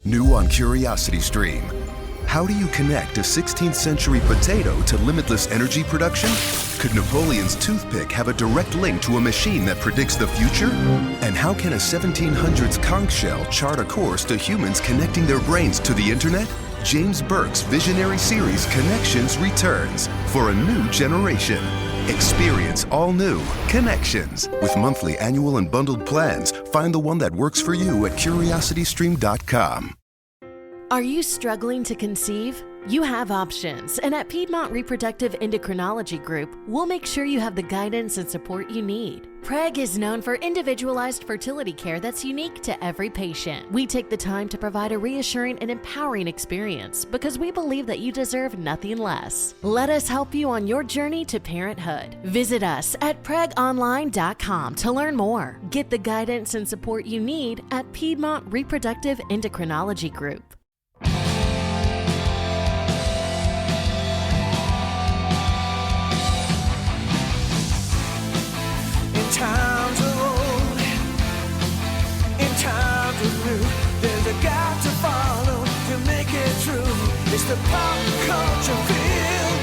New on Curiosity Stream. How do you connect a 16th century potato to limitless energy production? Could Napoleon's toothpick have a direct link to a machine that predicts the future? And how can a 1700s conch shell chart a course to humans connecting their brains to the internet? James Burke's visionary series Connections returns for a new generation. Experience all new Connections. With monthly, annual, and bundled plans, find the one that works for you at curiositystream.com. Are you struggling to conceive? You have options, and at Piedmont Reproductive Endocrinology Group, we'll make sure you have the guidance and support you need. PREG is known for individualized fertility care that's unique to every patient. We take the time to provide a reassuring and empowering experience because we believe that you deserve nothing less. Let us help you on your journey to parenthood. Visit us at pregonline.com to learn more. Get the guidance and support you need at Piedmont Reproductive Endocrinology Group. Times are old, in times of new, there's a guide to follow to make it true. It's the pop culture field,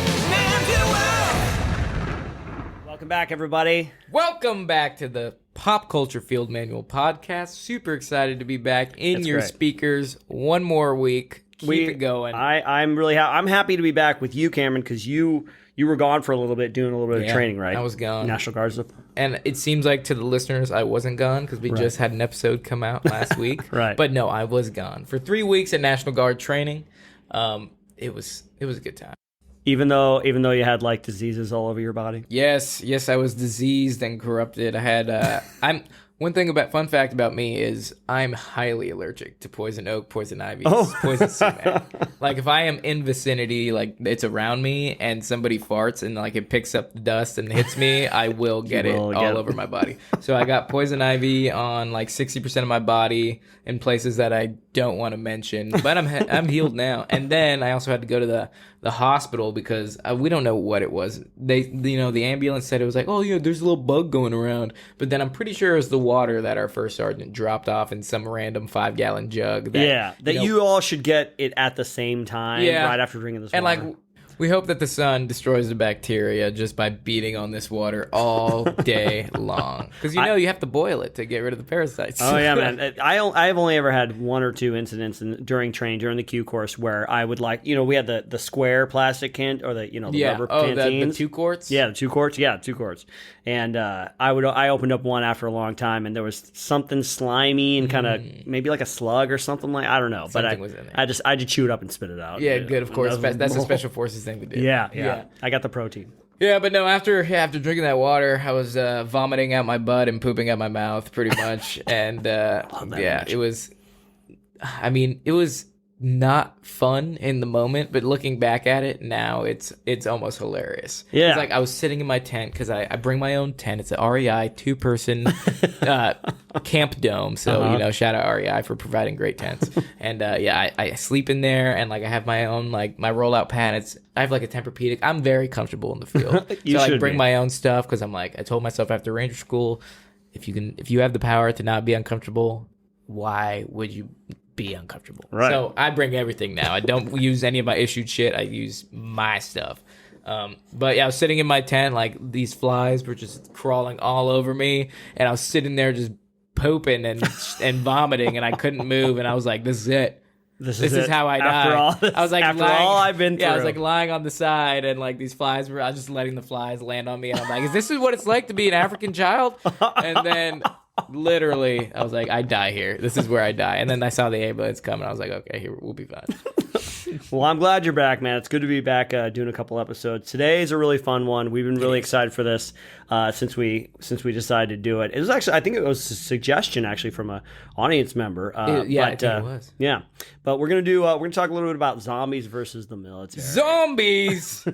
Welcome back, everybody. Welcome back to the Pop Culture Field Manual podcast. Super excited to be back in That's your great. speakers one more week. Keep it going. I'm really I'm happy to be back with you, Cameron, because you were gone for a little bit doing a little bit of training, right? I was gone. National Guard stuff. And it seems like to the listeners, I wasn't gone because we just had an episode come out last week. Right. But no, I was gone for 3 weeks at National Guard training. It was a good time. Even though you had like diseases all over your body. Yes, I was diseased and corrupted. I had fun fact about me is I'm highly allergic to poison oak, poison ivy, poison sumac. Like if I am in vicinity, like it's around me and somebody farts and like it picks up the dust and hits me, I will get it all over my body. So I got poison ivy on like 60% of my body in places that I don't want to mention, but I'm healed now. And then I also had to go to the hospital because we don't know what it was. The ambulance said it was like, oh yeah, there's a little bug going around. But then I'm pretty sure it was the water that our first sergeant dropped off in some random 5-gallon jug. That you all should get it at the same time, right after drinking this water. And like, we hope that the sun destroys the bacteria just by beating on this water all day long. Because you have to boil it to get rid of the parasites. Oh yeah, man. I've only ever had one or two incidents during training, during the Q course, where I would we had the square plastic can, or the rubber canteens. The 2 quarts? Yeah, the 2 quarts. Yeah, 2 quarts. And I opened up one after a long time, and there was something slimy and kind of maybe like a slug or something like, I don't know. Something was in there. I just chew it up and spit it out. Yeah, good, of course. That's a special forces thing to do. Yeah. I got the protein. Yeah, but no, after drinking that water, I was vomiting out my butt and pooping out my mouth pretty much. And it was not fun in the moment, but looking back at it now, it's almost hilarious. Yeah. It's like I was sitting in my tent because I bring my own tent. It's a REI 2-person camp dome. So, shout out REI for providing great tents. And I sleep in there, and like I have my own my rollout pad. I have like a Tempur-Pedic. I'm very comfortable in the field. So I bring my own stuff because I'm like, I told myself after Ranger School, if you have the power to not be uncomfortable, why would you be uncomfortable? Right. So I bring everything now. I don't use any of my issued shit. I use my stuff. But yeah, I was sitting in my tent, like these flies were just crawling all over me, and I was sitting there just pooping and vomiting, and I couldn't move, and I was like, this is it. This is how I die. I was like, after all I've been through. Yeah, I was like lying on the side, and like these flies I was just letting the flies land on me, and I'm like, is this what it's like to be an African child? And then literally, I was like, I die here. This is where I die. And then I saw the ambulance come, and I was like, okay, here, we'll be fine. Well, I'm glad you're back, man. It's good to be back doing a couple episodes. Today is a really fun one. We've been really excited for this since we decided to do it. It was actually, I think it was a suggestion actually from an audience member. I think it was. Yeah, but we're gonna talk a little bit about zombies versus the military. Zombies.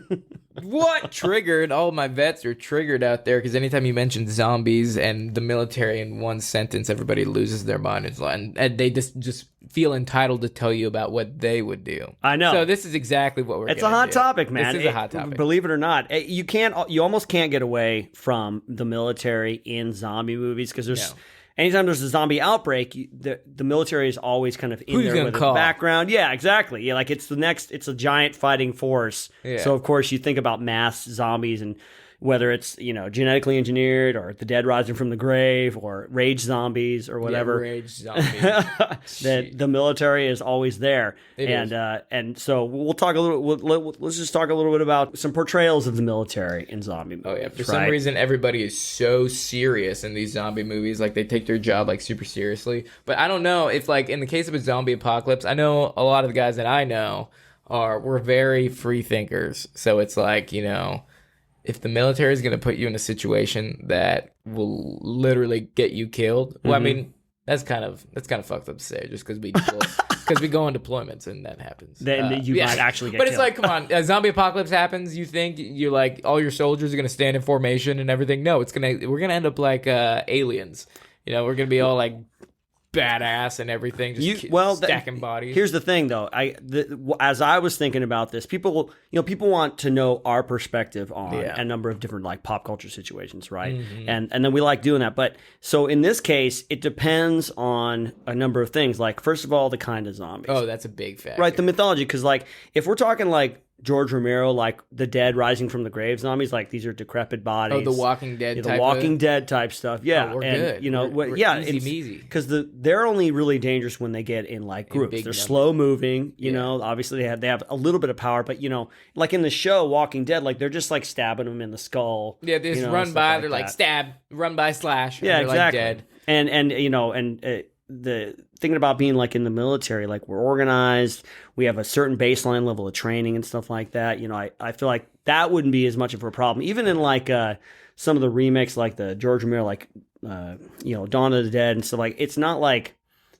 What triggered? All my vets are triggered out there because anytime you mention zombies and the military in one sentence, everybody loses their mind, and they just feel entitled to tell you about what they would do. I know. So this is exactly what we're. It's a hot topic, man. This is a hot topic. Believe it or not, you almost can't get away from the military in zombie movies because there's. No. anytime there's a zombie outbreak, the military is always kind of in Who's there gonna with the call? background. Yeah, exactly. Yeah, like it's a giant fighting force. Yeah. So of course you think about mass zombies and whether it's genetically engineered or the dead rising from the grave or rage zombies or whatever. Yeah, rage zombies. The military is always there. And so we'll talk a little. Let's just talk a little bit about some portrayals of the military in zombie movies. Oh yeah, for some reason everybody is so serious in these zombie movies. Like they take their job like super seriously. But I don't know if like in the case of a zombie apocalypse, I know a lot of the guys that I know we're very free thinkers. So it's like, if the military is going to put you in a situation that will literally get you killed, well, I mean, that's kind of fucked up to say just because we go on deployments and that happens. Then you might actually get But killed. it's like, come on, a zombie apocalypse happens. You think you're like all your soldiers are going to stand in formation and everything? No, we're going to end up like aliens. We're going to be all like badass and everything, just stacking bodies. Here's the thing, though. As I was thinking about this, people want to know our perspective on a number of different like pop culture situations, right? Mm-hmm. And then we like doing that. But so in this case, it depends on a number of things. Like first of all, the kind of zombies. Oh, that's a big factor. Right, the mythology. Because like if we're talking like George Romero, like the dead rising from the grave zombies, like these are decrepit bodies. Oh, the Walking Dead the type Walking Dead type stuff. Yeah, we're and good. We're easy-measy. because they're only really dangerous when they get in like groups. They're numbers. slow moving. Obviously they have a little bit of power, but like in the show Walking Dead, like they're just like stabbing them in the skull. Yeah, they just run by. They're like stab, run by, slash. Yeah, and they're exactly. Like dead. The thinking about being like in the military, like we're organized, we have a certain baseline level of training and stuff like that. I feel like that wouldn't be as much of a problem, even in like some of the remakes, like the George Romero, like Dawn of the Dead and stuff. Like it's not like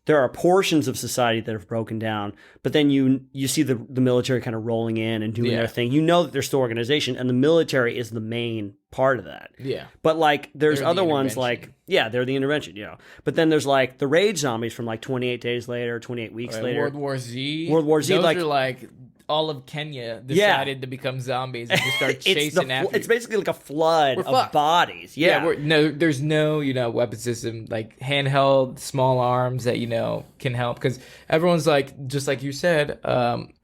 there are portions of society that have broken down, but then you see the military kind of rolling in and doing their thing. That there's still organization, and the military is the main part of that. Yeah. But like there's They're other the ones intervention. like they're the intervention, But then there's like the rage zombies from like 28 days later, 28 weeks later. World War Z. Those like are like all of Kenya decided to become zombies and just start chasing after. It's basically like a flood of fucked. bodies. Yeah. There's no weapon system like handheld small arms that can help because everyone's like just like you said.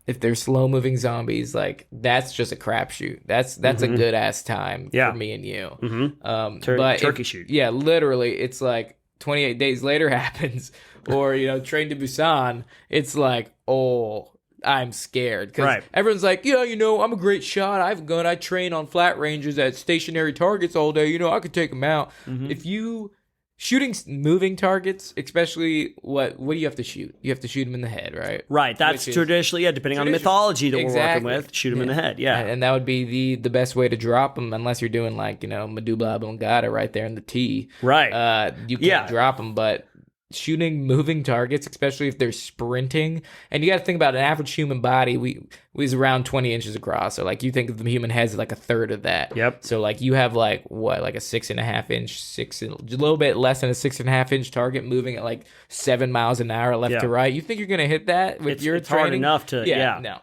If they're slow moving zombies, like that's just a crapshoot. That's a good ass time for me and you. Mm-hmm. But turkey shoot. Yeah, literally, it's like 28 days later happens, or Train to Busan. It's like, oh, I'm scared because everyone's like, I'm a great shot. I have a gun. I train on flat ranges at stationary targets all day. I could take them out. Mm-hmm. If you shooting moving targets, especially what do you have to shoot? You have to shoot them in the head, right? Right. That's traditionally, depending on the mythology that we're working with, shoot them in the head. Yeah. And that would be the best way to drop them, unless you're doing like, Medulla oblongata right there in the T. Right. You can't drop them, but shooting moving targets, especially if they're sprinting, and you got to think about an average human body is around 20 inches across, so like you think of the human head as like a third of that. Yep. So like you have like a 6.5 inch, a little bit less than a 6.5 inch target moving at like 7 miles an hour left to right. You think you're gonna hit that with your it's training? hard enough to No.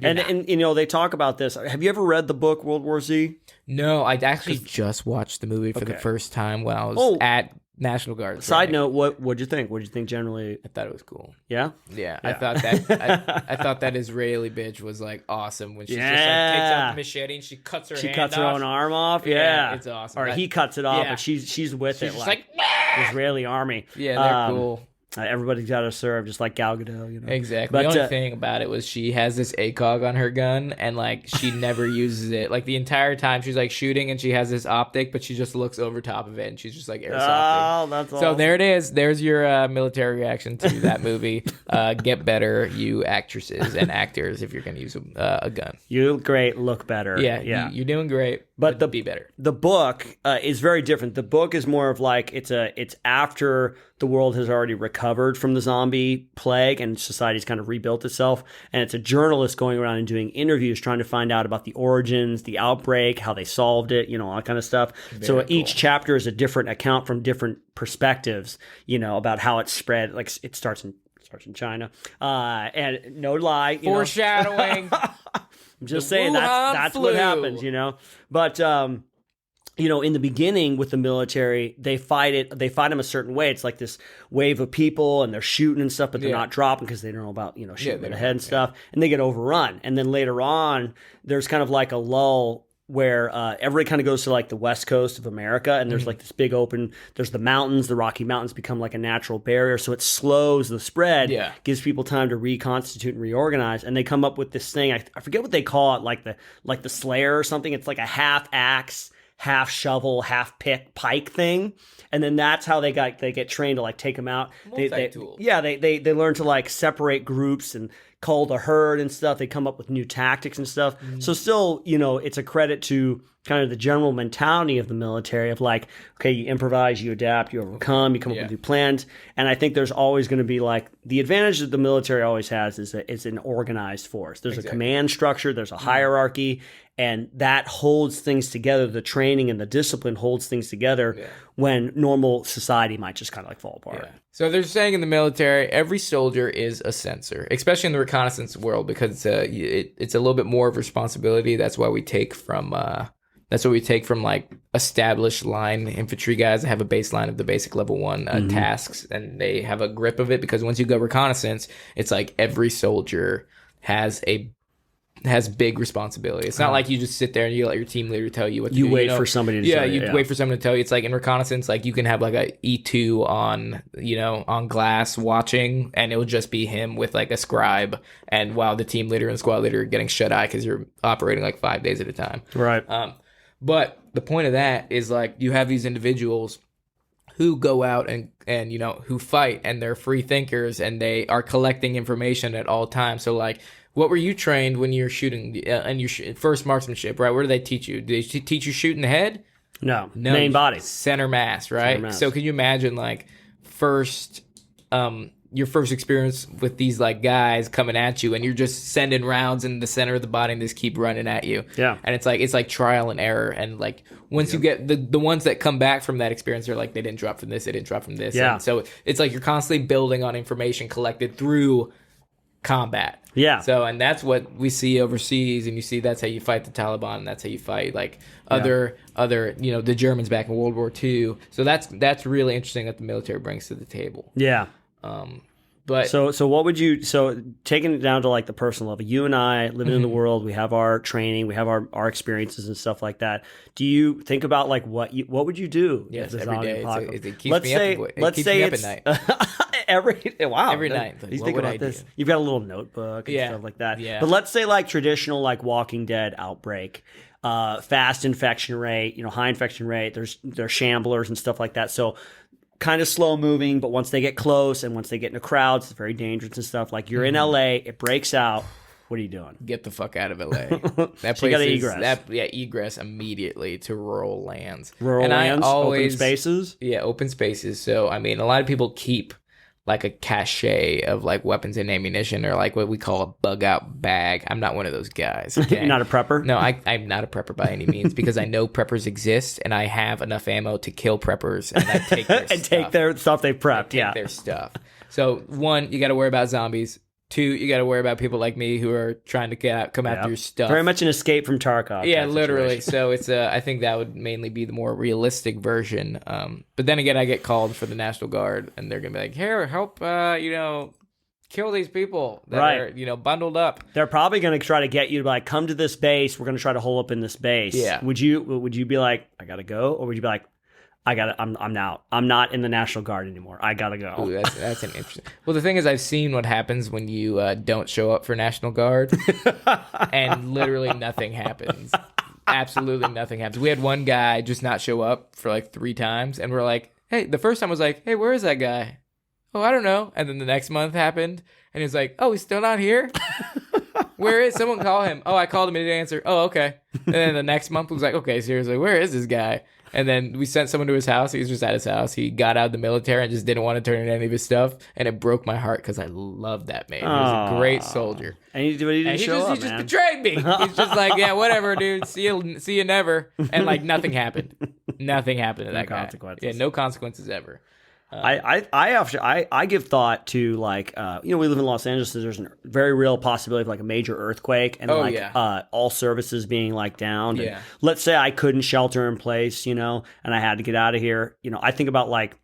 And they talk about this. Have you ever read the book World War Z? No, I actually just watched the movie for the first time when I was at National Guard. Side note, what'd you think? What'd you think generally? I thought it was cool. Yeah? Yeah. I thought that I thought that Israeli bitch was like awesome when she just like takes out the machete and she cuts her own arm off. Yeah, it's awesome. Or he cuts it off, but she's with it. She's like Israeli army. Yeah, they're cool. Everybody's got to serve, just like Gal Gadot, Exactly. But, the only thing about it was she has this ACOG on her gun, and like she never uses it. Like the entire time she's like shooting, and she has this optic, but she just looks over top of it, and she's just like airsofting. Oh, that's awesome. So there it is. There's your military reaction to that movie. Get better, you actresses and actors, if you're going to use a gun. You look great. Look better. Yeah. You're doing great. But be better. The book is very different. The book is more of like it's after the world has already recovered from the zombie plague and society's kind of rebuilt itself, and it's a journalist going around and doing interviews trying to find out about the origins, the outbreak, how they solved it, all that kind of stuff. So each chapter is a different account from different perspectives, about how it spread. Like it starts in China, and no lie, foreshadowing. I'm just saying that's what happens, But in the beginning with the military, they fight them a certain way. It's like this wave of people and they're shooting and stuff, but they're not dropping because they don't know about, shooting in the head and stuff. And they get overrun. And then later on, there's kind of like a lull where everybody kind of goes to like the west coast of America, and there's like this big open, there's the mountains, the Rocky Mountains become like a natural barrier, so it slows the spread, gives people time to reconstitute and reorganize, and they come up with this thing, I forget what they call it, like the Slayer or something. It's like a half axe, half shovel, half pike thing, and then that's how they get trained to like take them out. Multi-tool. They learn to like separate groups and call the herd and stuff. They come up with new tactics and stuff. So still, it's a credit to kind of the general mentality of the military of like, okay, you improvise, you adapt, you overcome, you come up with new plans. And I think there's always going to be like the advantage that the military always has is that it's an organized force. There's a command structure, there's a hierarchy, and that holds things together. The training and the discipline holds things together when normal society might just kind of like fall apart. So they're saying in the military, every soldier is a sensor, especially in the reconnaissance world, because it's a little bit more of responsibility. That's why we take from like established line infantry guys that have a baseline of the basic level 1 tasks, and they have a grip of it, because once you go reconnaissance, it's like every soldier has big responsibility. It's not like you just sit there and you let your team leader tell you what to do. You wait for somebody to tell you. You wait for someone to tell you. It's like in reconnaissance, like you can have like a E2 on glass watching, and it'll just be him with like a scribe, and while the team leader and squad leader are getting shut eye because you're operating like 5 days at a time. Right. But the point of that is like you have these individuals who go out and who fight, and they're free thinkers, and they are collecting information at all times. So like, what were you trained when you're shooting and your first marksmanship, right? Where do they teach you? Do they teach you shooting the head? No, main body. Center mass, right? Center mass. So can you imagine like your first experience with these like guys coming at you, and you're just sending rounds in the center of the body and just keep running at you. Yeah. And it's like trial and error. And like once you get the ones that come back from that experience, they're like, they didn't drop from this, they didn't drop from this. Yeah. And so it's like you're constantly building on information collected through combat. Yeah. So, and that's what we see overseas, and you see that's how you fight the Taliban, and that's how you fight like other the Germans back in World War II. So that's really interesting that the military brings to the table. Yeah. But so what would you, taking it down to like the personal level, you and I living in the world, we have our training, we have our experiences and stuff like that. Do you think about like what would you do? Yes, if the every zombie day. apocalypse? It keeps me up. It keeps me up at night. Every night. Like, you what think would about I this. do? You've got a little notebook and stuff like that. Yeah. But let's say like traditional like Walking Dead outbreak, fast infection rate, high infection rate. There's shamblers and stuff like that. So kind of slow moving, but once they get close and once they get into crowds, it's very dangerous and stuff. Like you're in LA, it breaks out. What are you doing? Get the fuck out of LA. That place you gotta is egress. Egress immediately to rural lands. Open spaces. Yeah, open spaces. So I mean, a lot of people keep like a cache of like weapons and ammunition, or like what we call a bug out bag. I'm not one of those guys. Okay? You're not a prepper? No, I'm not a prepper by any means, because I know preppers exist, and I have enough ammo to kill preppers, and I take their stuff. Take their stuff they've prepped. Take their stuff. So 1, you got to worry about zombies. 2, you got to worry about people like me who are trying to come after your stuff. Very much an escape from Tarkov. Yeah, literally. So it's I think that would mainly be the more realistic version. But then again, I get called for the National Guard, and they're gonna be like, "Here, help! Kill these people that are bundled up." They're probably gonna try to get you to like come to this base. We're gonna try to hole up in this base. Yeah. Would you be like, I gotta go, or would you be like, I'm out. I'm not in the National Guard anymore. I gotta go. Ooh, that's an interesting. Well, the thing is, I've seen what happens when you don't show up for National Guard, and literally nothing happens. Absolutely nothing happens. We had one guy just not show up for like 3 times, and we're like, "Hey," the first time was like, "Hey, where is that guy?" "Oh, I don't know." And then the next month happened, and he's like, "Oh, he's still not here." "Where is someone? Call him." "Oh, I called him, he didn't answer." "Oh, okay." And then the next month was like, "Okay, seriously, where is this guy?" And then we sent someone to his house. He was just at his house. He got out of the military and just didn't want to turn in any of his stuff. And it broke my heart because I loved that man. He was a great soldier. And he didn't show up, he just betrayed me. He's just like, "Yeah, whatever, dude. See you never." And like nothing happened. Nothing happened to that guy. Consequences. Yeah, no consequences ever. I give thought to like we live in Los Angeles, so there's a very real possibility of like a major earthquake and all services being like down. Yeah. And let's say I couldn't shelter in place, and I had to get out of here. I think about like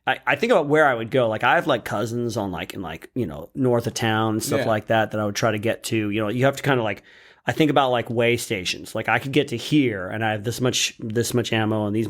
I think about where I would go. Like I have like cousins on like in like north of town and stuff like that I would try to get to. You have to kind of like. I think about like way stations. Like I could get to here, and I have this much ammo and this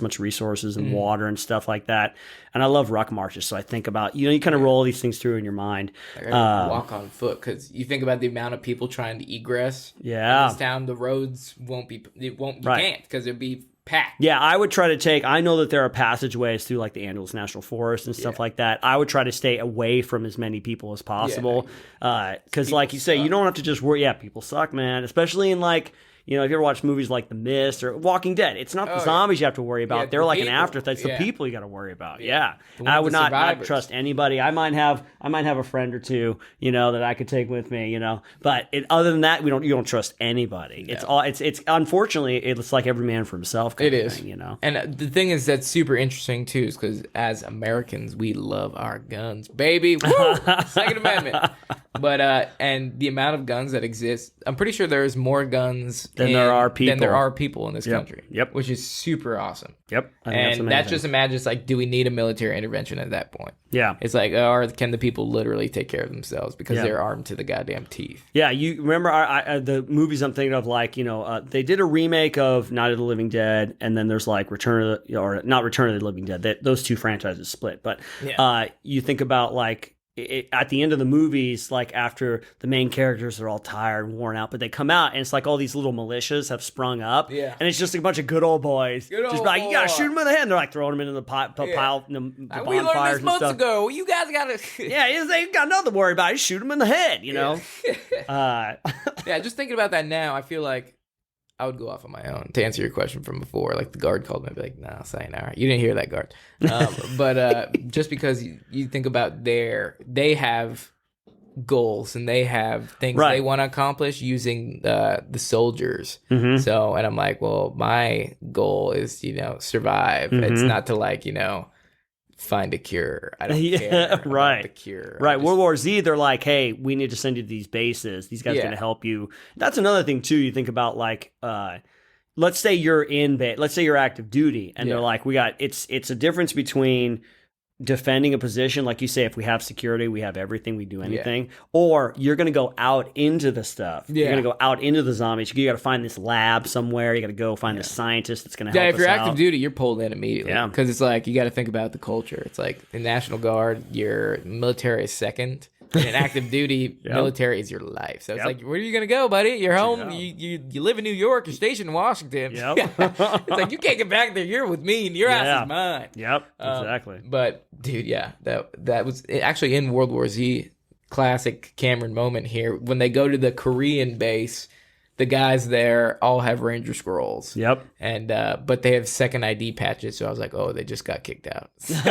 much resources and water and stuff like that. And I love ruck marches, so I think about you kind of roll these things through in your mind. Walk on foot because you think about the amount of people trying to egress. Yeah, in this town the roads won't be. You can't because it'd be packed. Yeah, I would try to take. I know that there are passageways through like the Angeles National Forest and stuff like that. I would try to stay away from as many people as possible because, like you say, you don't have to just worry. Yeah, people suck, man. Especially in like. If you ever watch movies like The Mist or Walking Dead, it's not the zombies you have to worry about. They're like people. An afterthought. It's the people you got to worry about. Yeah. I would not trust anybody. I might have a friend or two, that I could take with me, But other than that, you don't trust anybody. No. It's unfortunately it's like every man for himself. Kind of thing, And the thing is that's super interesting too, is because as Americans we love our guns, baby. Woo! Second Amendment. But and the amount of guns that exist, I'm pretty sure there's more guns than there are people in this country. Yep. Which is super awesome. Yep. And that just imagines like, do we need a military intervention at that point? Yeah. It's like, or can the people literally take care of themselves because they're armed to the goddamn teeth? Yeah. You remember the movies I'm thinking of, like, they did a remake of Night of the Living Dead, and then there's like not Return of the Living Dead. Those two franchises split. But you think about like, at the end of the movies, like after the main characters are all tired and worn out, but they come out and it's like all these little militias have sprung up, and it's just a bunch of good old boys. You gotta shoot them in the head. And they're like throwing them into the pile, the bonfires we learned this months and stuff. ago. You guys gotta. They got nothing to worry about. You shoot them in the head. Just thinking about that now, I feel like I would go off on my own. To answer your question from before, like the guard called me, I'd be like, "Nah, sayonara." You didn't hear that, guard. But just because you think about they have goals and they have things they want to accomplish using the soldiers. Mm-hmm. So, and I'm like, well, my goal is survive. Mm-hmm. It's not to like find a cure. I don't care about the cure. Right. World War Z, they're like, hey, we need to send you to these bases. These guys are going to help you. That's another thing, too. You think about, like, let's say you're let's say you're active duty, and they're like, it's a difference between defending a position, like you say, if we have security, we have everything, we do anything, or you're going to go out into the stuff. You're going to go out into the zombies. You got to find this lab somewhere. You got to go find the scientist that's going to help us out. If you're active duty, you're pulled in immediately. Yeah. Because it's like, you got to think about the culture. It's like in National Guard, your military is second. In active duty, military is your life. So it's like, where are you going to go, buddy? You're home. You live in New York. You're stationed in Washington. Yep. It's like, you can't get back there. You're with me, and your ass is mine. Yep, exactly. But, dude, that was actually in World War Z, classic Cameron moment here. When they go to the Korean base, the guys there all have Ranger scrolls. Yep. And but they have second ID patches, so I was like, oh, they just got kicked out. That's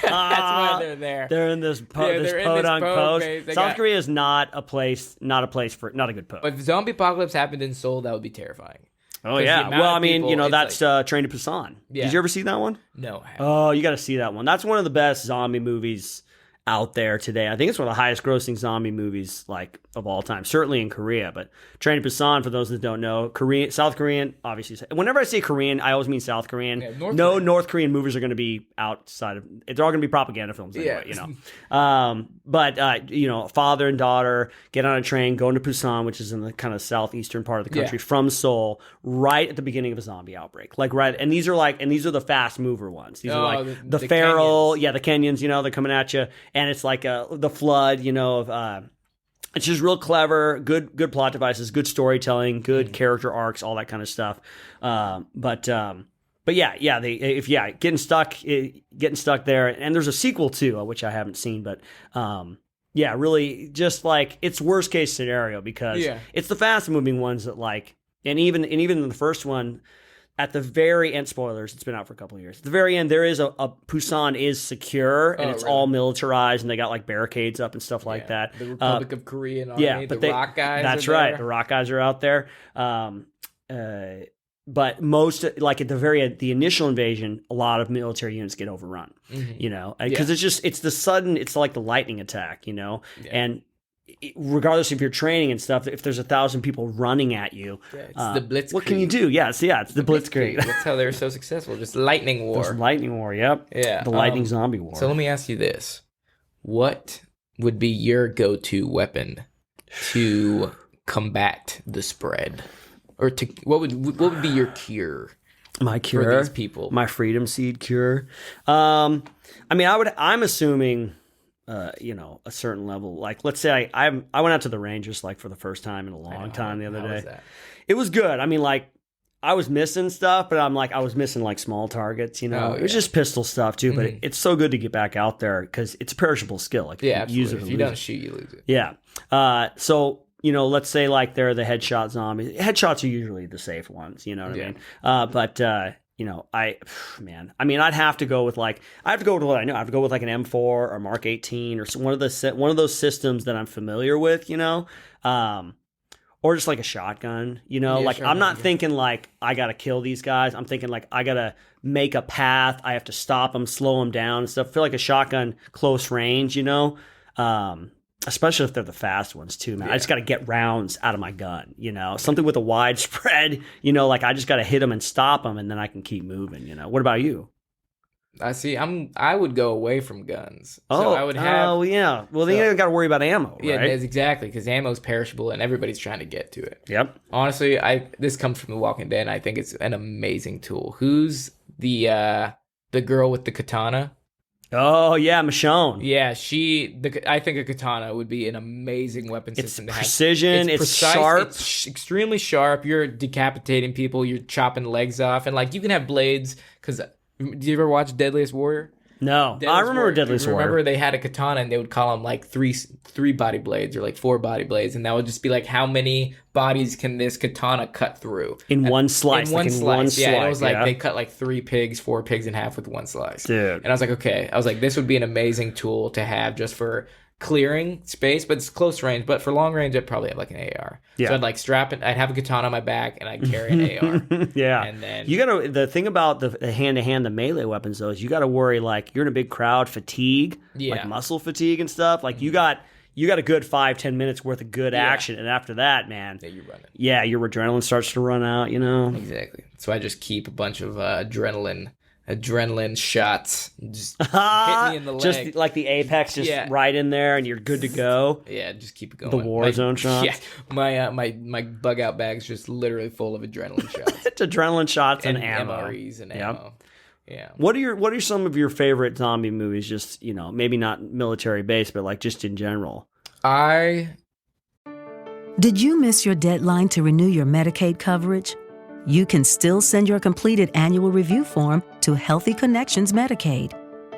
why they're there. They're in this podunk post. South Korea is not a good post. But if zombie apocalypse happened in Seoul, that would be terrifying. Oh yeah. Well, I mean, that's like, Train to Busan. Yeah. Did you ever see that one? No. Oh, you got to see that one. That's one of the best zombie movies out there today. I think it's one of the highest grossing zombie movies like of all time, certainly in Korea. But Train to Busan, for those that don't know, South Korean, obviously. Whenever I say Korean, I always mean South Korean. Yeah, North Korean movies are going to be outside of. They're all going to be propaganda films anyway. But father and daughter get on a train, going to Busan, which is in the kind of southeastern part of the country from Seoul, right at the beginning of a zombie outbreak. And these are the fast mover ones. These are like the feral, Kenyans. The Kenyans. They're coming at you. And it's like the flood, it's just real clever, good plot devices, good storytelling, good character arcs, all that kind of stuff. But getting stuck there. And there's a sequel too, which I haven't seen, but really just like it's worst case scenario because it's the fast moving ones that like, and even in the first one. At the very end, spoilers, it's been out for a couple of years. At the very end, there is a Busan is secure, and it's all militarized, and they got like barricades up and stuff like that. The Republic of Korea and Army, rock guys That's are right. there. The rock guys are out there. but most, like the initial invasion, a lot of military units get overrun, you know, because it's like the lightning attack, you know, and regardless if you're training and stuff, if there's 1,000 people running at you, it's the Blitzkrieg. What can you do? It's the Blitzkrieg. That's how they were so successful. Just lightning war. There's lightning war. Yep. Yeah. The lightning zombie war. So let me ask you this: what would be your go-to weapon to combat the spread, or what would be your cure? My cure for these people. My freedom seed cure. I mean, I'm assuming. You know, a certain level. Like, let's say I went out to the Rangers like for the first time in a long time the other day. Was that? It was good. I mean, like, I was missing stuff, but I was missing like small targets. You know, it was just pistol stuff too. But it's so good to get back out there because it's a perishable skill. Like, use it. If you don't shoot, you lose it. Yeah. So you know, let's say like they're the headshot zombies. Headshots are usually the safe ones. You know what I mean? You know, I'd have to go with what I know. I have to go with like an M4 or Mark 18 or one of those systems that I'm familiar with, you know, or just like a shotgun, you know, I'm not thinking like I got to kill these guys. I'm thinking like I got to make a path. I have to stop them, slow them down and stuff. I feel like a shotgun close range, you know, especially if they're the fast ones too, man. I just got to get rounds out of my gun, you know, something with a wide spread, you know, like I just got to hit them and stop them and then I can keep moving, you know. What about you? I see. I would go away from guns. So I would have. Oh, yeah. Well, then you got to worry about ammo, right? Yeah, that's exactly, because ammo's perishable and everybody's trying to get to it. Yep. Honestly, this comes from The Walking Dead, and I think it's an amazing tool. Who's the girl with the katana? Oh, yeah, Michonne. Yeah, I think a katana would be an amazing weapon system to have. Precision, it's precise, sharp. It's extremely sharp. You're decapitating people. You're chopping legs off. And, like, you can have blades, because... Do you ever watch Deadliest Warrior? No. I remember Deadliest Warrior. Remember they had a katana and they would call them like three body blades or like 4 body blades. And that would just be like, how many bodies can this katana cut through? In one slice. In one slice. Yeah, and it was like they cut like 4 pigs in half with one slice. Dude. And I was like, okay. I was like, this would be an amazing tool to have just for clearing space, but it's close range. But for long range, I'd probably have like an AR. Yeah. So I'd like strap it. I'd have a katana on my back, and I'd carry an AR. Yeah. And then the thing about the hand-to-hand, the melee weapons, though, is you got to worry, like, you're in a big crowd, fatigue, like muscle fatigue and stuff. Like, you got a good 5-10 minutes worth of good action, and after that, man, you're running. Yeah, your adrenaline starts to run out, you know? Exactly. So I just keep a bunch of adrenaline shots, just hit me in the leg. Just like the apex, right in there, and you're good to go. Yeah, just keep it going. The war zone shots. Yeah, my bug out bag's just literally full of adrenaline shots. It's adrenaline shots and ammo. MREs and ammo. Yeah. What are some of your favorite zombie movies? Just, you know, maybe not military based, but like just in general. Did you miss your deadline to renew your Medicaid coverage? You can still send your completed annual review form to Healthy Connections Medicaid.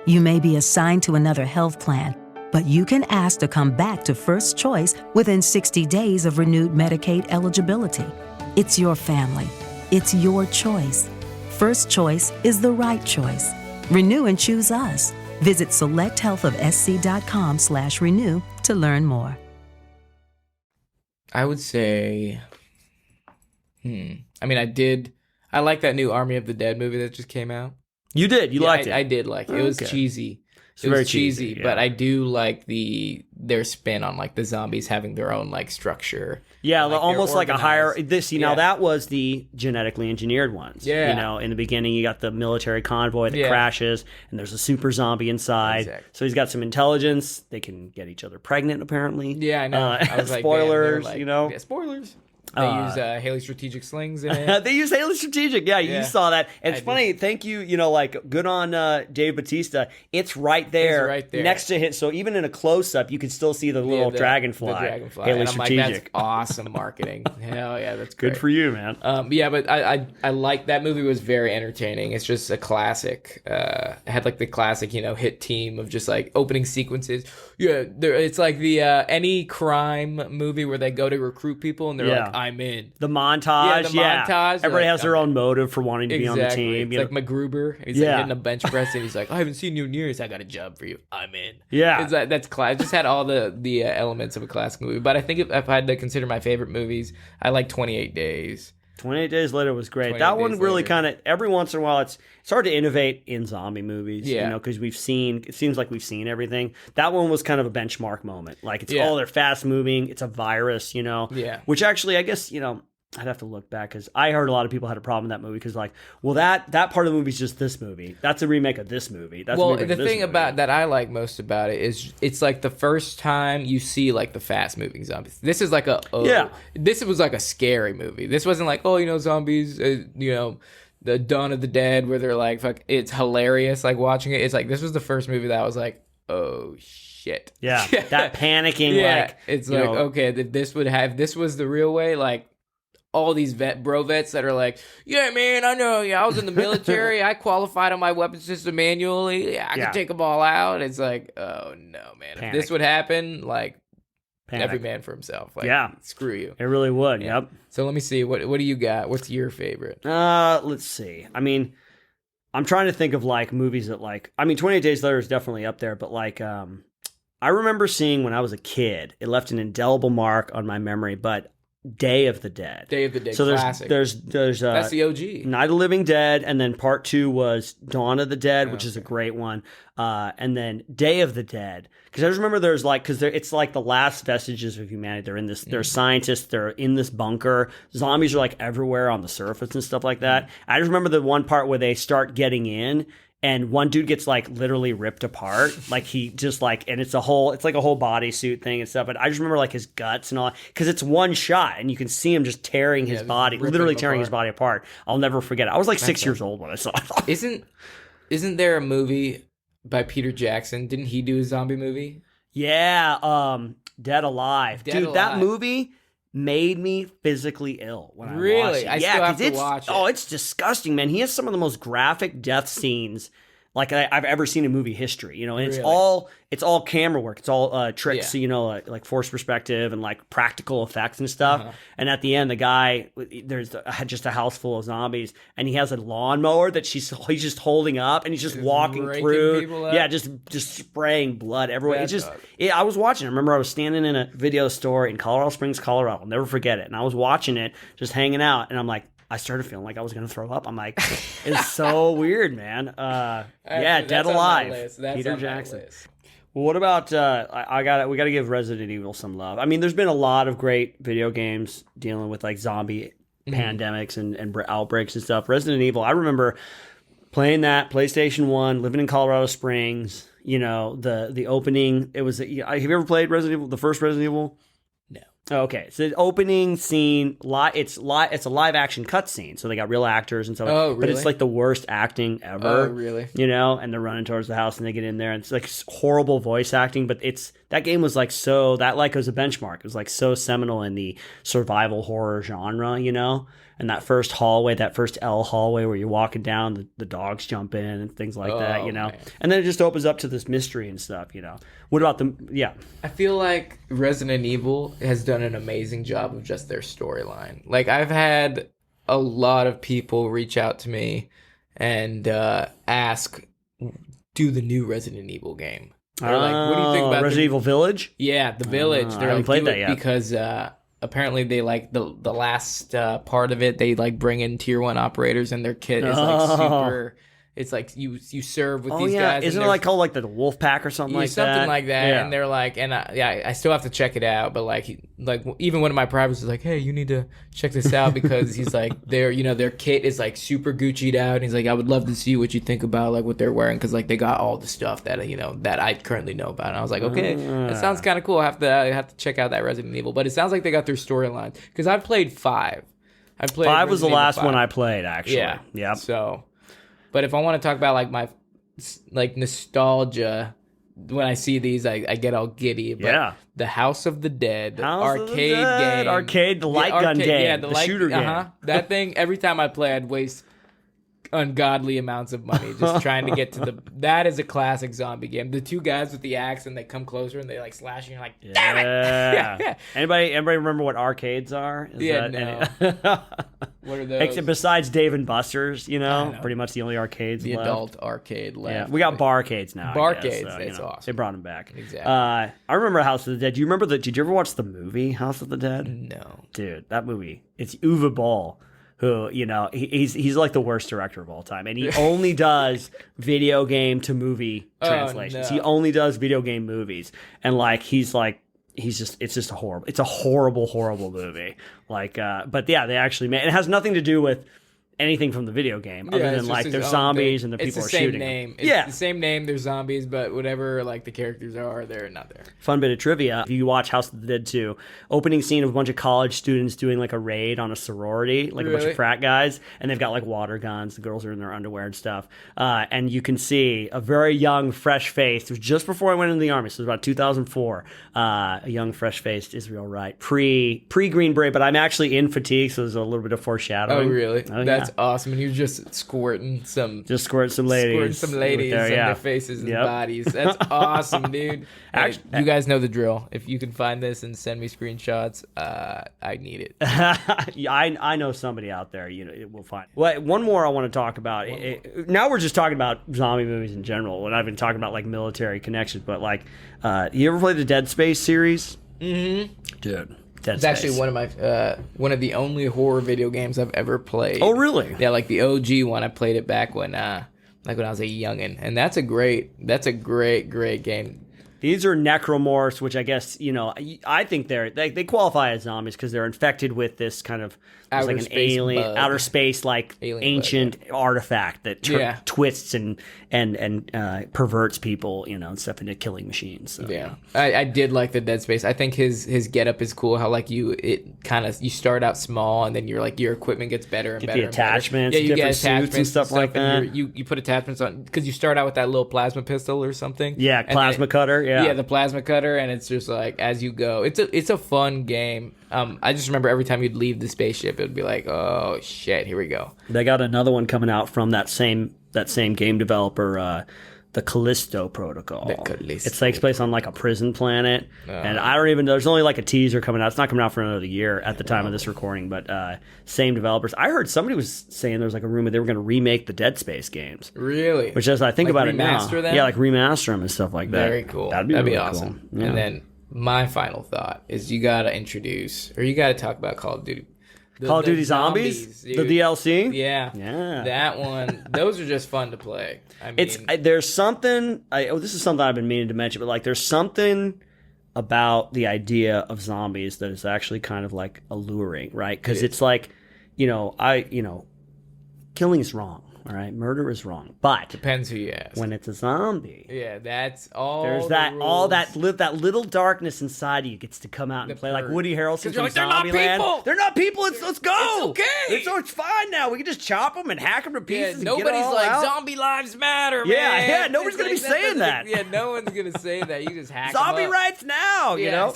You may be assigned to another health plan, but you can ask to come back to First Choice within 60 days of renewed Medicaid eligibility. It's your family. It's your choice. First Choice is the right choice. Renew and choose us. Visit selecthealthofsc.com/renew to learn more. I would say... I mean, I like that new Army of the Dead movie that just came out. You did? You liked it? I did like it. It was cheesy. It was very cheesy, but I do like their spin on like the zombies having their own like structure. Yeah, like almost like a higher... Now that was the genetically engineered ones. Yeah. You know, in the beginning, you got the military convoy that crashes, and there's a super zombie inside. Exactly. So he's got some intelligence. They can get each other pregnant, apparently. Yeah, I know. I was spoilers, like, you know? Yeah, spoilers. They use Haley Strategic Slings in it. They use Haley Strategic. Yeah, you saw that. And it's funny. Thank you. You know, like, good on Dave Bautista. It's right there. Next to him. So even in a close-up, you can still see the little dragonfly. The dragonfly. Haley and I'm Strategic. like, that's awesome marketing. Hell yeah, that's great. Good for you, man. Yeah, but I like that movie. Was very entertaining. It's just a classic. It had like the classic, you know, hit team of just like opening sequences. Yeah, it's like the any crime movie where they go to recruit people and they're like, I'm in. The montage. Yeah, the montage. Everybody has their own motive for wanting to be on the team. It's like MacGruber. He's like hitting a bench press and he's like, I haven't seen you in years. I got a job for you. I'm in. Yeah. That's class. Just had all the elements of a classic movie. But I think if I had to consider my favorite movies, I like 28 Days. 28 Days Later was great. 28 That one Days really Later. kind of, every once in a while, it's hard to innovate in zombie movies, Yeah. you know, because it seems like we've seen everything. That one was kind of a benchmark moment. Like, it's, Yeah. they're fast moving. It's a virus, you know. Yeah. Which actually, I guess, you know, I'd have to look back because I heard a lot of people had a problem with that movie because, like, well, that part of the movie is just this movie. That's a remake of this movie. That's a Well, remake the of this thing movie. about that I like most about it is it's like the first time you see like the fast moving zombies. This is like this was like a scary movie. This wasn't like, oh, you know, zombies, you know, the Dawn of the Dead where they're like, fuck, it's hilarious like watching it. It's like this was the first movie that I was like, oh shit. Yeah, that panicking, Yeah, like, it's you like, know, okay, if this was the real way, like all these vets that are like, yeah, man, I know, yeah, I was in the military, I qualified on my weapon system manually, yeah, I Yeah. can take them all out. It's like, oh no, man, Panic. if this would happen, like Panic. every man for himself. Like, Yeah. screw you. It really would. Yeah. Yep. So let me see, what do you got? What's your favorite? Let's see. I mean, I'm trying to think of like movies that like. I mean, 28 Days Later is definitely up there, but like, I remember seeing when I was a kid. It left an indelible mark on my memory. But Day of the Dead. Day of the Dead, So classic. there's That's the OG. Night of the Living Dead, and then part 2 was Dawn of the Dead, which is a Okay. great one. And then Day of the Dead, because I just remember there's like, because it's like the last vestiges of humanity. They're in this. They're scientists. They're in this bunker. Zombies are like everywhere on the surface and stuff like that. I just remember the one part where they start getting in. And one dude gets like literally ripped apart, like he just like, and it's like a whole bodysuit thing and stuff. But I just remember like his guts and all, because it's one shot, and you can see him just tearing his just body, ripping literally him tearing his apart. body apart. I'll never forget it. I was like 6 years old when I saw it. Isn't there a movie by Peter Jackson? Didn't he do a zombie movie? Yeah, Dead Alive, Dead dude. That Alive. movie made me physically ill when I watched Really? it. I Yeah, still 'cause have to it's, watch it. Oh, it's disgusting, man. He has some of the most graphic death scenes like I've ever seen in movie history. You know, and Really? it's all camera work. It's all tricks. Yeah. You know, like forced perspective and like practical effects and stuff. Uh-huh. And at the end, the guy there's just a house full of zombies, and he has a lawnmower that he's just holding up, and he's just walking raking through. people up? Yeah, just spraying blood everywhere. It's Bad just. dog. I was watching. I remember I was standing in a video store in Colorado Springs, Colorado. I'll never forget it. And I was watching it, just hanging out, and I'm like, I started feeling like I was going to throw up. I'm like, it's so weird, man. Yeah, That's Dead on my Alive. list. That's Peter on my Jackson. list. Well, what about we got to give Resident Evil some love. I mean, there's been a lot of great video games dealing with like zombie pandemics and outbreaks and stuff. Resident Evil, I remember playing that PlayStation 1, living in Colorado Springs. You know, the opening, it was have you ever played Resident Evil, the first Resident Evil? No. Okay, so the opening scene, it's a live action cutscene, so they got real actors and stuff. Oh, But it's really? like the worst acting ever. Oh, really? You know, and they're running towards the house, and they get in there, and it's like horrible voice acting. But that game was like it was a benchmark. It was like so seminal in the survival horror genre, you know. And that first hallway, that first L hallway where you're walking down, the dogs jump in and things like that, you know. Man. And then it just opens up to this mystery and stuff, you know. What about yeah. I feel like Resident Evil has done an amazing job of just their storyline. Like, I've had a lot of people reach out to me and ask, do the new Resident Evil game. They're like, what do you think about Resident Evil Village? Yeah, the Village. I They're haven't like, played do that it yet. because apparently they like the last part of it. They like bring in tier 1 operators, and their kit is like super. It's like you serve with Oh these yeah, guys. isn't and it like called like the Wolf Pack or something yeah, like something that? like that? Yeah. And they're like, and I still have to check it out. But like even one of my privates was like, hey, you need to check this out because he's like, their kit is like super Gucci'd out. And he's like, I would love to see what you think about like what they're wearing because like they got all the stuff that that I currently know about. And I was like, okay, that sounds kind of cool. I have to check out that Resident Evil. But it sounds like they got their storyline because I've played 5. I played 5 was the Resident Evil last 5. one I played actually. Yeah. Yep. So, but if I want to talk about like my like nostalgia, when I see these, I get all giddy. But Yeah. the House of the Dead House of the arcade Dead, game, arcade, the light gun game, yeah, the shooter game. That thing. Every time I play, I'd waste ungodly amounts of money just trying to get to the. That is a classic zombie game. The two guys with the axe and they come closer and they like slash you. And you're like, damn it! Yeah. Yeah. Anybody remember what arcades are? Yeah, no. What are those? Except besides Dave and Buster's, you know, know. pretty much the only arcades the left. adult arcade Yeah, left. we got barcades now. I guess, Barcades, you that's know, awesome. They brought them back. Exactly. I remember House of the Dead. Do you remember did you ever watch the movie House of the Dead? No. Dude, that movie. It's Uwe Ball who, you know, he's like the worst director of all time, and he only does video game to movie translations. no. He only does video game movies, and like it's just a horrible movie. Like, but yeah, they actually made it has nothing to do with anything from the video game other than like there's zombies and the people are shooting them. It's the same name. There's zombies, but whatever like the characters are, they're not there. Fun bit of trivia: if you watch House of the Dead 2, opening scene of a bunch of college students doing like a raid on a sorority, like a bunch of frat guys, and they've got like water guns. The girls are in their underwear and stuff, and you can see a very young, fresh-faced. It was just before I went into the army, so it was about 2004. A young, fresh-faced Israel Wright, pre Green Beret, but I'm actually in fatigue, so there's a little bit of foreshadowing. Oh, really? Oh, That's awesome. And you're just squirting some ladies on their faces and bodies. That's awesome, dude. Actually, you guys know the drill. If you can find this and send me screenshots, I need it. I know somebody out there. You know, it will find. Well, one more I want to talk about. Now we're just talking about zombie movies in general. When I've been talking about like military connections, but like, you ever play the Dead Space series? Mm-hmm. Dude. It's actually one of the only horror video games I've ever played. Oh, really? Yeah, like the OG one. I played it back when I was a youngin', and that's a great game. These are necromorphs, which I guess, you know, I think they qualify as zombies because they're infected with this kind of outer like an alien, bug. Outer space like Alien ancient bug, artifact that twists and perverts people, you know, and stuff into killing machines. So, yeah, I did like the Dead Space. I think his getup is cool. How like you start out small and then you're like your equipment gets better and get better. The attachments, yeah, you different get attachments suits and stuff like that. And you put attachments on because you start out with that little plasma pistol or something. Yeah, plasma cutter. Yeah, the plasma cutter, and it's just like as you go. It's a fun game. I just remember every time you'd leave the spaceship, it'd be like, oh shit, here we go. They got another one coming out from that same game developer, the Callisto Protocol. It takes place on like a prison planet, and I don't even. There's only like a teaser coming out. It's not coming out for another year at the time of this recording, but same developers. I heard somebody was saying there was like a rumor they were going to remake the Dead Space games. Really? Which as I think about it now, them? yeah, like remaster them and stuff like that. Very cool. That'd be really awesome. Cool. Yeah. And then my final thought is you got to talk about Call of Duty. Call of Duty Zombies, the DLC. Yeah, that one. Those are just fun to play. I mean, there's something. This is something I've been meaning to mention, but like, there's something about the idea of zombies that is actually kind of like alluring, right? Because it's like, killing is wrong. All right, murder is wrong, but depends who you ask. When it's a zombie, that's all. There's that little darkness inside of you gets to come out and play like Woody Harrelson from Zombieland. They're not people. Let's go. It's okay. It's fine now. We can just chop them and hack them to pieces. And nobody's get it all like out. Zombie lives matter. Man. Yeah. Nobody's gonna be saying that. Yeah, no one's gonna say that. You just hack zombie them up. rights now. You know.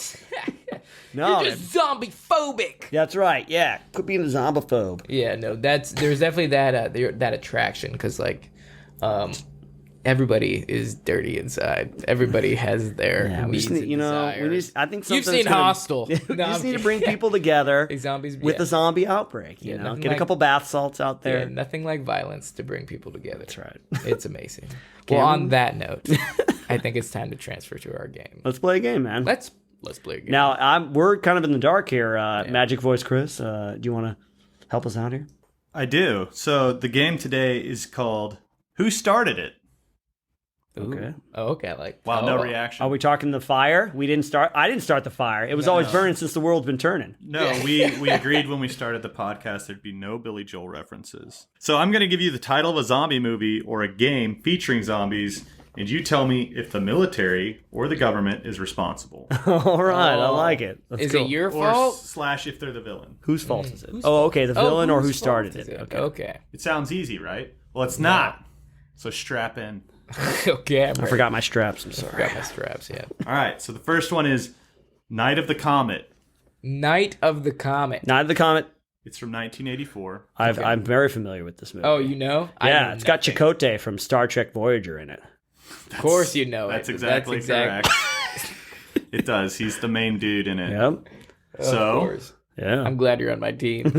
No, you're just zombie phobic. That's right. Yeah, could be a zombophobe. Yeah, no, there's definitely that attraction because like, everybody is dirty inside. Everybody has their needs and desires. I think you've seen Hostel. We just need to bring people together with the zombie outbreak. You know, get a couple bath salts out there. Yeah, nothing like violence to bring people together. That's right. It's amazing. Well, on that note, I think it's time to transfer to our game. Let's play a game, man. Let's play a game. Now, we're kind of in the dark here. Magic Voice Chris, do you want to help us out here? I do. So the game today is called Who Started It? Okay. Oh, okay. Wow, no reaction. Are we talking the fire? I didn't start the fire. It was always burning since the world's been turning. No, we agreed when we started the podcast there'd be no Billy Joel references. So I'm going to give you the title of a zombie movie or a game featuring zombies, and you tell me if the military or the government is responsible. All right, I like it. Is it your fault? Or / if they're the villain. Whose fault is it? Okay, the villain or who started it. Okay. It sounds easy, right? Well, it's not. So strap in. Okay. I forgot my straps. I'm sorry. Forgot my straps, yeah. All right, so the first one is Night of the Comet. Night of the Comet. Night of the Comet. It's from 1984. I'm very familiar with this movie. Oh, you know? Yeah, it's got Chakotay from Star Trek Voyager in it. Of course you know That's exactly correct. It does. He's the main dude in it. Yep. So, Yeah. I'm glad you're on my team.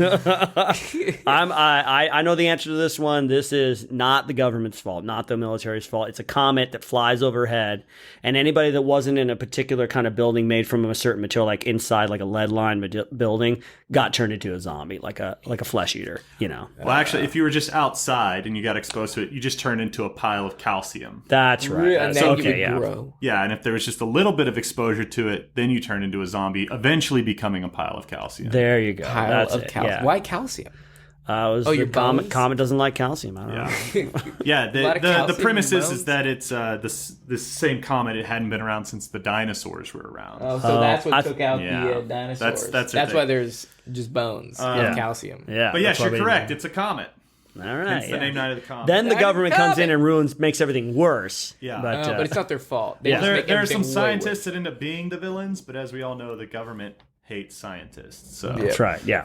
I know the answer to this one. This is not the government's fault, not the military's fault. It's a comet that flies overhead, and anybody that wasn't in a particular kind of building made from a certain material, like inside, like a lead line building, got turned into a zombie, like a flesh eater. You know. Well, actually, if you were just outside and you got exposed to it, you just turned into a pile of calcium. That's right. And That's, then okay. you would Yeah. grow. Yeah, and if there was just a little bit of exposure to it, then you turn into a zombie, eventually becoming a pile of calcium. There you go. Pile That's of it. calcium. Yeah. Why calcium? The your bones? comet doesn't like calcium. I don't know. Yeah, lot of the calcium premise in is bones? that it's this same comet. It hadn't been around since the dinosaurs were around. Oh, so that's what I- took out yeah. the dinosaurs. That's their why thing. there's just bones Yeah. of calcium. Yeah. But yes, that's why you're we- correct. It's a comet. All right. Hence the yeah. name Night of the Comet. Then the Night of government the comes in Comet. and makes everything worse. Yeah. But, But it's not their fault. They Yeah. just make there are some everything way scientists that end up being the villains, but as we all know, the government hates scientists. So, that's right. Yeah.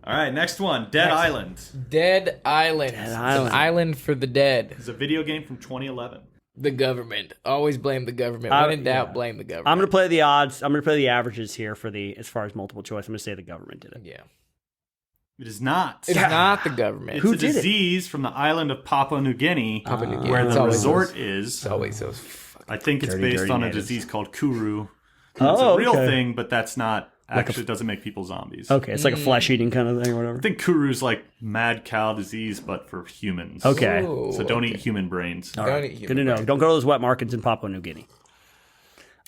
all right, next one, Dead Island. worse. Dead Island. Dead It's Island. an island for the dead. It's a video game from 2011. The government. Always blame the government. When in doubt, blame the government. I'm going to play the odds. I'm going to play the averages here for as far as multiple choice. I'm going to say the government did it. Yeah. It is not. It's not the government. It's Who a did it? disease from the island of Papua New Guinea, Papua New Guinea. where It's the always resort those- is. It's always those. Fucking, I think it's Dirty, based dirty on a natives. disease called Kuru. It's Oh, a real okay. thing, but that's not actually doesn't make people zombies. Okay. It's like a flesh eating kind of thing or whatever. I think Kuru's like mad cow disease, but for humans. Okay. Ooh, So don't eat human brains. Don't eat Good to human know. brains. Don't go to those wet markets in Papua New Guinea.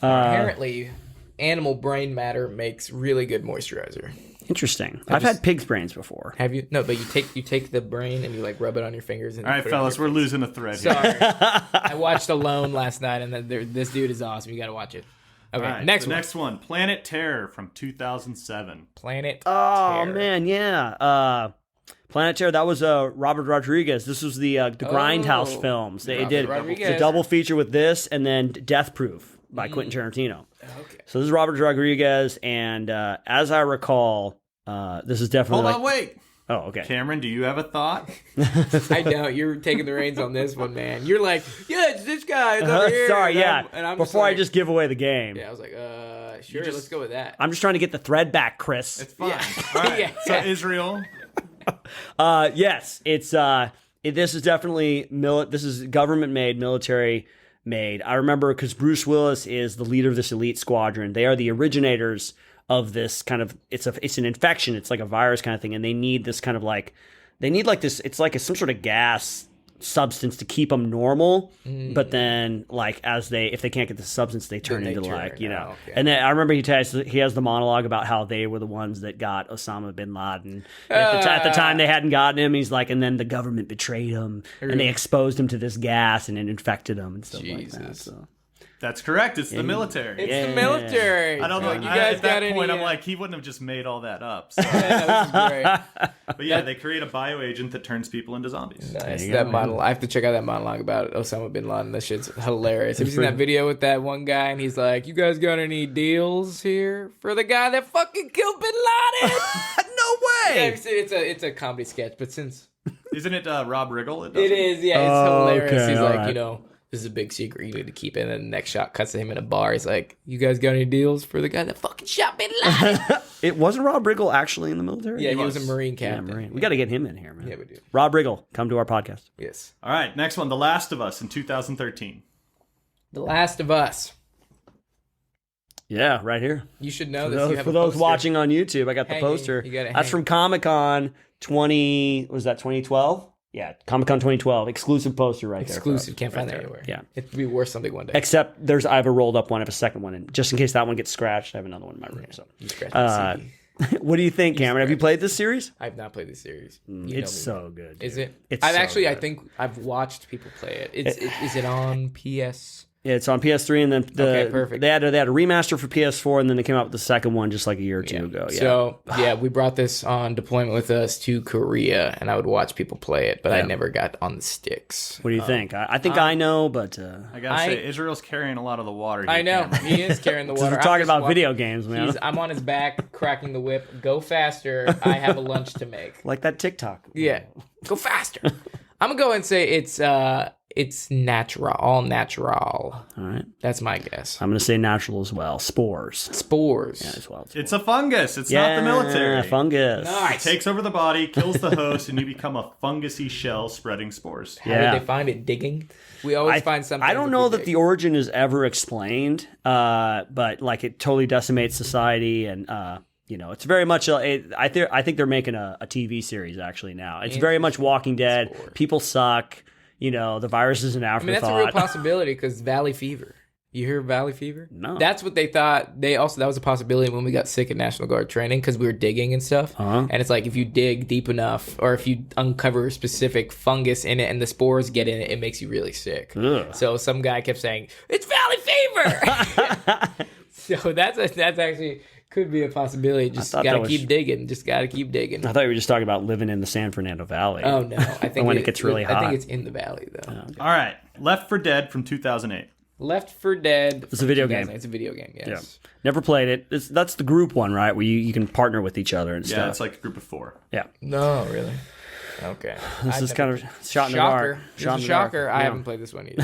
Apparently, animal brain matter makes really good moisturizer. Interesting. I've had pig's brains before. Have you? No, but you take the brain and you like rub it on your fingers. And All right, put it on fellas, your we're losing a thread here. Sorry. I watched Alone last night, and this dude is awesome. You got to watch it. Okay, All right, next the one. next one, Planet Terror from 2007. Planet Oh, Terror. man. Yeah. Planet Terror, that was Robert Rodriguez. This was the Grindhouse films. They Robert did Rodriguez. the double feature with this and then Death Proof by Quentin Tarantino. Okay. So this is Robert Rodriguez, and as I recall, this is definitely Hold on, wait. Oh, okay. Cameron, do you have a thought? I don't. You're taking the reins on this one, man. You're like, yeah, it's this guy. It's over here. Sorry, And yeah. I'm Before I like- just give away the game, Yeah, I was like, sure, let's go with that. I'm just trying to get the thread back, Chris. It's fine. Yeah. All right. Yeah. So Israel. Yes, it's this is definitely this is government made, military made. I remember because Bruce Willis is the leader of this elite squadron. They are the originators of this kind of it's an infection. It's like a virus kind of thing, and they need this kind of like this. It's like some sort of gas substance to keep them normal, but then like if they can't get the substance, they turn Then they into turn, like okay. And then I remember he has the monologue about how they were the ones that got Osama bin Laden. At the time they hadn't gotten him. He's like, and then the government betrayed him and they exposed him to this gas and it infected him and stuff like that. Jesus. So. That's correct. It's the military. It's the military. I don't know. Like, you guys at got that any? point, I'm like, he wouldn't have just made all that up. So. Yeah, this is great. But yeah, they create a bioagent that turns people into zombies. Nice. you That go, monologue. I have to check out that monologue about Osama bin Laden. That shit's hilarious. Have you seen that video with that one guy? And he's like, "You guys got any deals here for the guy that fucking killed bin Laden?" No way! Yeah, it's a comedy sketch, but since Isn't it Rob Riggle? That does it is, yeah, it's Oh, hilarious. okay, He's all like, right. this is a big secret. You need to keep it. And then the next shot cuts to him in a bar. He's like, "You guys got any deals for the guy that fucking shot bin Laden?" It wasn't Rob Riggle actually in the military. Yeah, he was a was. Marine Yeah, captain. Marine. We got to get him in here, man. Yeah, we do. Rob Riggle, come to our podcast. Yes. All right, next one, The Last of Us in 2013. The Last of Us. Yeah, right here. You should know this. You have For a those poster. watching on YouTube, I got the Hanging. poster. You got it That's hanging. from Comic-Con 2012? Yeah, Comic-Con 2012. Exclusive poster right there. Exclusive. for us. Can't find Right that there. anywhere. Yeah. It'd be worth something one day. Except I have a rolled up one. I have a second one. And just in case that one gets scratched, I have another one in my room. So, You scratch my CD. what do you think, Cameron? Have you played this series? I've not played this series. You know It's me. so good. Is dude. it? It's I've so actually, I good. think I've watched people play it. Is it on PS? Yeah, it's on PS3, and then Okay, perfect. They had a remaster for PS4, and then they came out with the second one just like a year or two ago. Yeah. So yeah, we brought this on deployment with us to Korea, and I would watch people play it, but I Yeah. never got on the sticks. what do you think? I think I know, but I gotta say, Israel's carrying a lot of the water here. I know Cameron. he is carrying the since water. we're talking I'm just about walking- video games, man. I'm on his back, cracking the whip. Go faster! I have a lunch to make. Like that TikTok. Yeah, go faster. I'm gonna go and say It's natural, all natural. All right. That's my guess. I'm going to say natural as well. Spores. Spores. Yeah, as well. It's a fungus. It's not the military. Fungus. It takes over the body, kills the host, and you become a fungusy shell spreading spores. How did they find it? Digging? We always find something. I don't know that the origin is ever explained, but like it totally decimates society, and it's very much. I think they're making a TV series actually now. It's very much Walking Dead. People suck. The virus is an afterthought. That's a real possibility because Valley Fever. You hear Valley Fever? No. That's what they thought. That was a possibility when we got sick at National Guard training because we were digging and stuff. Uh-huh. And it's like if you dig deep enough or if you uncover a specific fungus in it and the spores get in it, it makes you really sick. Ugh. So some guy kept saying, "It's Valley Fever." So that's actually could be a possibility. Just gotta keep digging. Just gotta keep digging. I thought you were just talking about living in the San Fernando Valley. Oh no, I think when it gets really hot. I think it's in the valley though. Oh, okay. All right. Left 4 Dead from 2008. Left 4 Dead. It's a video game. It's a video game. Yes. Yeah. Never played it. That's the group one, right? Where you can partner with each other and stuff. Yeah, it's like a group of 4. Yeah. No, really. Okay. This is kind of shot in the dark. Shot in the shocker. I haven't played this one either.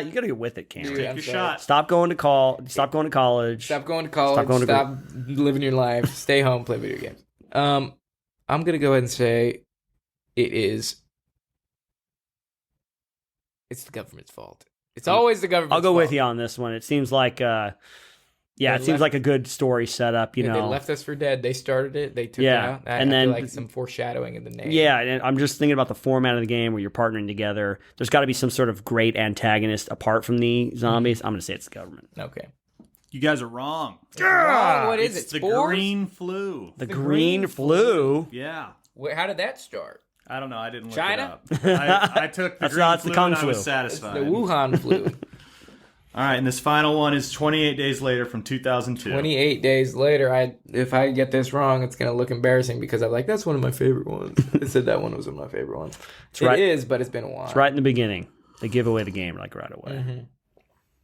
You gotta get with it, Cam. Dude, Take I'm your sorry. shot. Stop going to college. Stop going to college. Stop living your life. Stay home. Play video games. I'm gonna go ahead and say it's the government's fault. It's always the government's fault. I'll go with you on this one. It seems like it seems like a good story setup. They left us for dead. They started it. They took it out. I feel like some foreshadowing in the name. Yeah, and I'm just thinking about the format of the game where you're partnering together. There's got to be some sort of great antagonist apart from the zombies. I'm going to say it's the government. Okay. You guys are wrong. What is It's it? the Spores? green flu. The green flu. Yeah. How did that start? I don't know. I didn't look China? it up. I took the That's green not the flu Kung and I was flu. satisfied. The Wuhan flu. All right, and this final one is 28 Days Later from 2002. 28 days later, if I get this wrong, it's going to look embarrassing because I'm like, that's one of my favorite ones. I said that one was one of my favorite ones. It is, but it's been a while. It's right in the beginning. They give away the game like right away. Mm-hmm.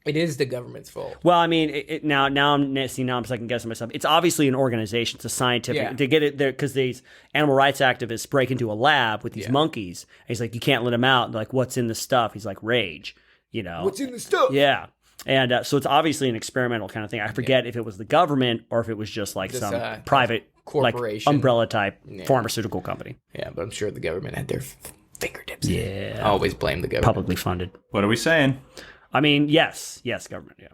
It is the government's fault. Well, I mean, now I'm second guessing myself. It's obviously an organization. It's a scientific to get it there because these animal rights activists break into a lab with these monkeys. And he's like, you can't let them out. And they're like, what's in the stuff? He's like, rage. What's in the stuff? Yeah. And so it's obviously an experimental kind of thing. I forget if it was the government or if it was just like some private corporation, like umbrella type pharmaceutical company. Yeah, but I'm sure the government had their fingertips. Yeah, I always blame the government. Publicly funded. What are we saying? I mean, yes, government. Yeah.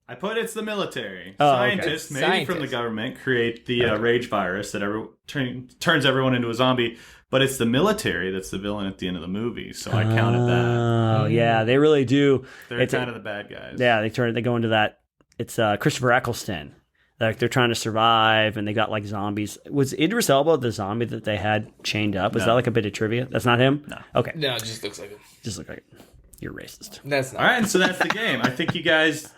I put it's the military. Oh, Scientists, maybe from the government, create the rage virus that turns everyone into a zombie. But it's the military that's the villain at the end of the movie, so I counted that. Oh, yeah, they really do. They're kind of the bad guys. Yeah, they go into that. It's Christopher Eccleston. Like they're trying to survive, and they got like zombies. Was Idris Elba the zombie that they had chained up? Was that like a bit of trivia? That's not him. No. Okay. No, it just looks like it. Just look like it. You're racist. That's not. All right, and so that's the game. I think you guys.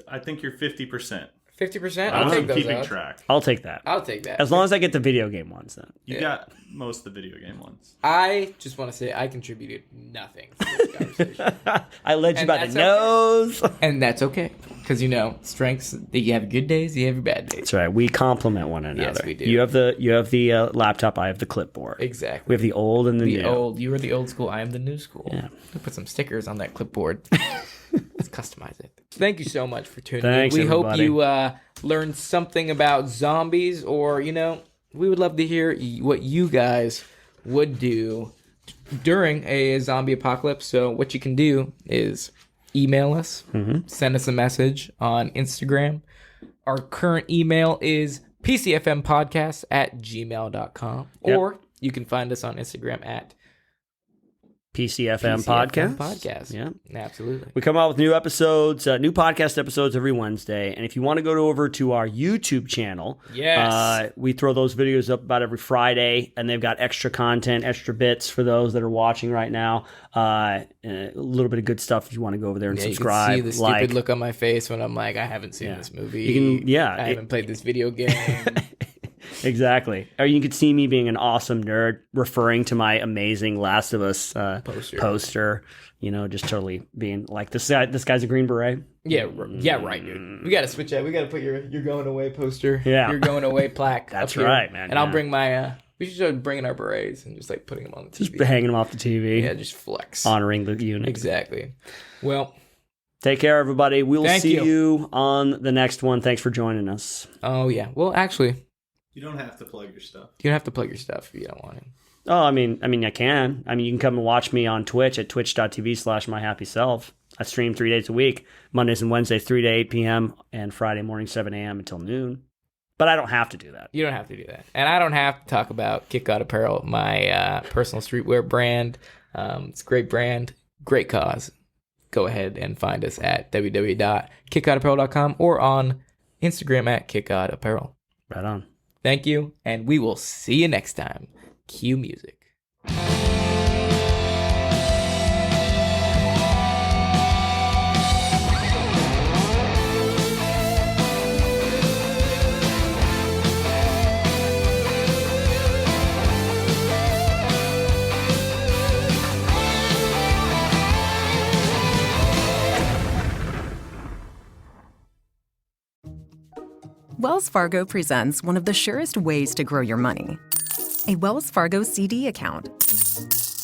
I think you're 50%. 50%. I'll take those keeping odds. track. I'll take that. I'll take that. As long as I get the video game ones, then. You got most of the video game ones. I just want to say I contributed nothing to this conversation. I led you by the nose. And that's okay. Because, strengths, you have good days, you have your bad days. That's right. We complement one another. Yes, we do. You have the laptop. I have the clipboard. Exactly. We have the old and the new. You are the old school. I am the new school. Yeah. I'll put some stickers on that clipboard. Let's customize it. Thank you so much for tuning Thanks, in. We everybody. hope you learned something about zombies, or we would love to hear what you guys would do during a zombie apocalypse. So what you can do is email us, send us a message on Instagram. Our current email is pcfmpodcast@gmail.com, or you can find us on Instagram at PCFM PCFM podcast. Podcast. Yeah. Absolutely. We come out with new episodes, new podcast episodes every Wednesday. And if you want to go over to our YouTube channel, Yes. we throw those videos up about every Friday, and they've got extra content, extra bits for those that are watching right now. A little bit of good stuff if you want to go over there and subscribe. You can see the stupid look on my face when I'm like, I haven't seen this movie. You can, I haven't played this video game. Exactly. Or you could see me being an awesome nerd referring to my amazing Last of Us poster. Just totally being like, this guy's a Green Beret. Yeah, right, dude. We got to switch that. We got to put your going away poster. Yeah. Your going away plaque. That's up here. right, man. And I'll bring my We should start bringing our berets and just like putting them on the TV. Just hanging them off the TV. Yeah, just flex. Honoring the unit. Exactly. Well, take care, everybody. We'll Thank see you. you on the next one. Thanks for joining us. oh yeah. Well, actually, You don't have to plug your stuff. you don't have to plug your stuff if you don't want to. Oh, I mean, I can. I mean, you can come and watch me on Twitch at twitch.tv/myhappyself. I stream 3 days a week, Mondays and Wednesdays, 3 to 8 p.m., and Friday morning, 7 a.m. until noon. But I don't have to do that. You don't have to do that. And I don't have to talk about Kick God Apparel, my personal streetwear brand. It's a great brand, great cause. Go ahead and find us at www.kickgodapparel.com or on Instagram at kickgodapparel. Right on. Thank you, and we will see you next time. Cue music. Wells Fargo presents one of the surest ways to grow your money. A Wells Fargo CD account,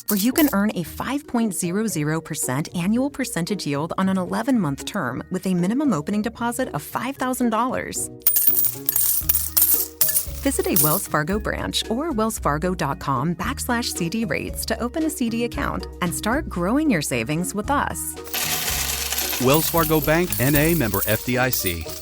where you can earn a 5.00% annual percentage yield on an 11-month term with a minimum opening deposit of $5,000. Visit a Wells Fargo branch or wellsfargo.com/CD rates to open a CD account and start growing your savings with us. Wells Fargo Bank, N.A., member FDIC.